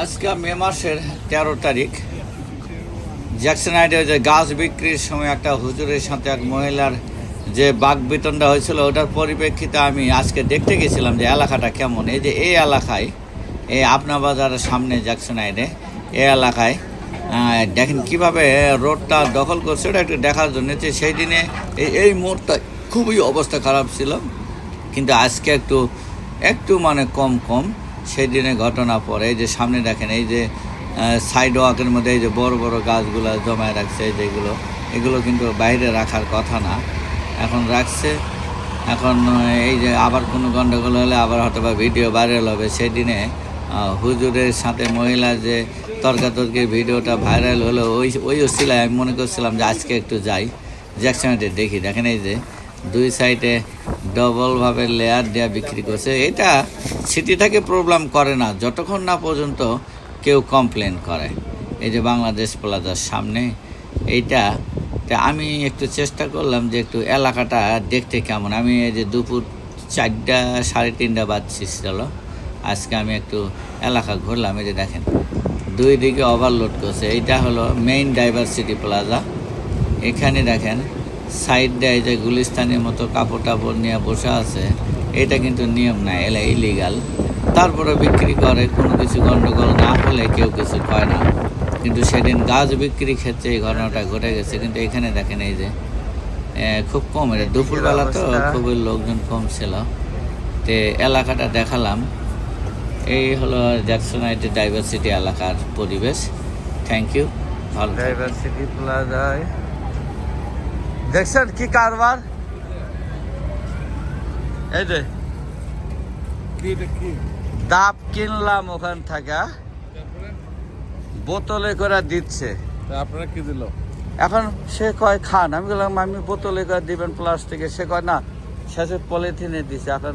আজকে মে মাসের 13 তারিখ। জ্যাকসন হাইটে যে গাছ বিক্রির সময় একটা হুজুরের সাথে এক মহিলার যে বাকবিতণ্ডা হয়েছিল, ওটার পরিপ্রেক্ষিতে আমি আজকে দেখতে গেছিলাম যে এলাকাটা কেমন। এই যে এই এলাকায়, এই আপনা বাজারের সামনে জ্যাকসন হাইটে এই এলাকায় দেখেন কিভাবে রোডটা দখল করছে, ওটা একটু দেখার জন্য। যে সেই দিনে এই মোড়টা খুবই অবস্থা খারাপ ছিল, কিন্তু আজকে একটু মানে কম সেই দিনে ঘটনা পরে। এই যে সামনে দেখেন, এই যে সাইড ওয়াকের মধ্যে এই যে বড় বড় গাছগুলো জমায় রাখছে, এগুলো কিন্তু বাইরে রাখার কথা না, এখন রাখছে। এখন এই যে আবার কোনো গণ্ডগোল হলে আবার হয়তো বা ভিডিও ভাইরাল হবে। সেদিনে হুজুরের সাথে মহিলার যে তর্কাতর্কির ভিডিওটা ভাইরাল হলো, ওই ওসিলায় আমি মনে করছিলাম যে আজকে একটু যাই জ্যাকসন হাইটে দেখি। দেখেন এই যে দুই সাইডে ডবলভাবে লেয়ার দেওয়া বিক্রি করছে। এটা সিটি থেকে প্রবলেম করে না যতক্ষণ না পর্যন্ত কেউ কমপ্লেন করে। এই যে বাংলাদেশ প্লাজার সামনে এইটা আমি একটু চেষ্টা করলাম যে একটু এলাকাটা দেখতে কেমন। আমি এই যে দুপুর 4টা 3:30 বাজছিল, আজকে আমি একটু এলাকা ঘুরলাম। এই যে দেখেন দুই দিকে ওভারলোড করছে। এইটা হলো মেইন ডাইভার্সিটি প্লাজা। এখানে দেখেন সাইড দেয় যে গুলিস্তানের মতো কাপড় টাপড় নিয়ে বসে আছে, এটা কিন্তু নিয়ম না, এলা ইলিগাল। তারপরে বিক্রি করে, কোনো কিছু গণ্ডগোল না হলে কেউ কিছু কয় না। কিন্তু সেদিন গাছ বিক্রি ক্ষেত্রে এই ঘটনাটা ঘটে গেছে। কিন্তু এখানে দেখেন এই যে খুব কম, এটা দুপুরবেলা তো খুবই লোকজন কম ছিল। তো এলাকাটা দেখালাম। এই হলো জ্যাকসন হাইটে ডাইভার্সিটি এলাকার পরিবেশ। Thank you. ভালো ডাইভার্সিটি প্লাজায় দেখছেন কি কারবার। এই যে ডাব কিনলাম ওখান থেকে, বোতলে করে দিচ্ছে। আপনারা কি দিল? এখন সে কয় খান, আমি বললাম আমি বোতলে করে দিবেন প্লাস্টিকে, সে কয় না, শেষে পলিথিনে দিচ্ছে। এখন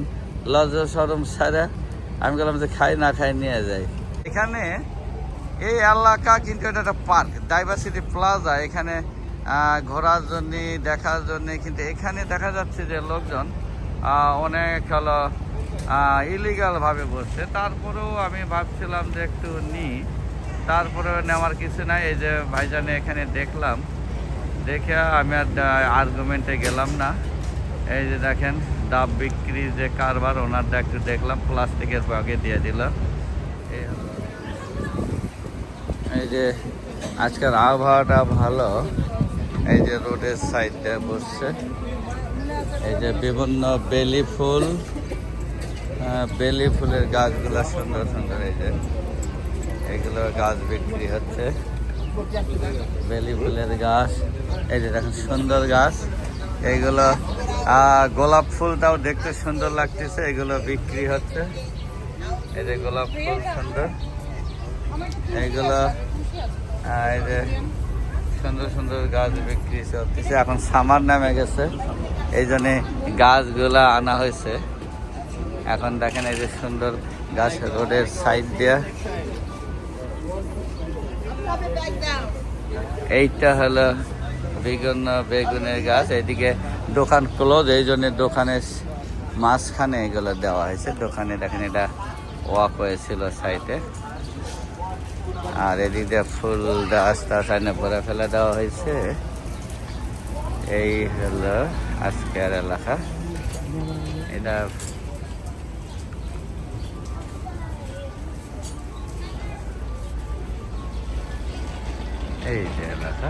লজ্জা শরম সারা আমি বললাম যে খাই না খাই নিয়ে যাই। এখানে এই এলাকা কিন্তু এটা একটা পার্ক, ডাইভার্সিটি প্লাজা। এখানে ঘোরার জন্য, দেখার জন্য। কিন্তু এখানে দেখা যাচ্ছে যে লোকজন অনেক হলো ইলিগালভাবে বসছে। তারপরেও আমি ভাবছিলাম যে একটু নিই, তারপরে নেওয়ার কিছু নাই। এই যে ভাইজানে এখানে দেখলাম, দেখে আমি আর আর্গুমেন্টে গেলাম না। এই যে দেখেন ডাব বিক্রি যে কারবার, ওনারটা একটু দেখলাম, প্লাস্টিকের ব্যাগে দিয়ে দিল। এই যে আজকের আবহাওয়াটা ভালো। এই যে রোডের সাইডে বসছে, এই যে বিভিন্ন বেলি ফুলের গাছগুলো সুন্দর সুন্দর। এই যে এগুলো গাছ বিক্রি হচ্ছে, বেলি ফুলের গাছ। এই যে দেখেন সুন্দর গাছ এইগুলো। গোলাপ ফুলটাও দেখতে সুন্দর লাগতেছে, এগুলো বিক্রি হচ্ছে। এই যে গোলাপ ফুল সুন্দর, এইগুলো এই যে সুন্দর সুন্দর গাছ বিক্রি হচ্ছে। এখন সামার নামে গেছে, এই জন্যে গাছগুলা আনা হয়েছে। এখন দেখেন এই যে সুন্দর গাছ রোডের সাইড দিয়ে। এইটা হলো বেগুনের গাছ। এইদিকে দোকান ক্লোজ, এই জন্য দোকানের মাঝখানে এগুলো দেওয়া হয়েছে। দোকানে দেখেন এটা ওয়াক হয়েছিল সাইডে, আর এদিক দিয়ে ফুল আস্তে আস্তে ভরে ফেলে দেওয়া হয়েছে। এই হলো আজকের এলাকা। এটা এই যে এলাকা।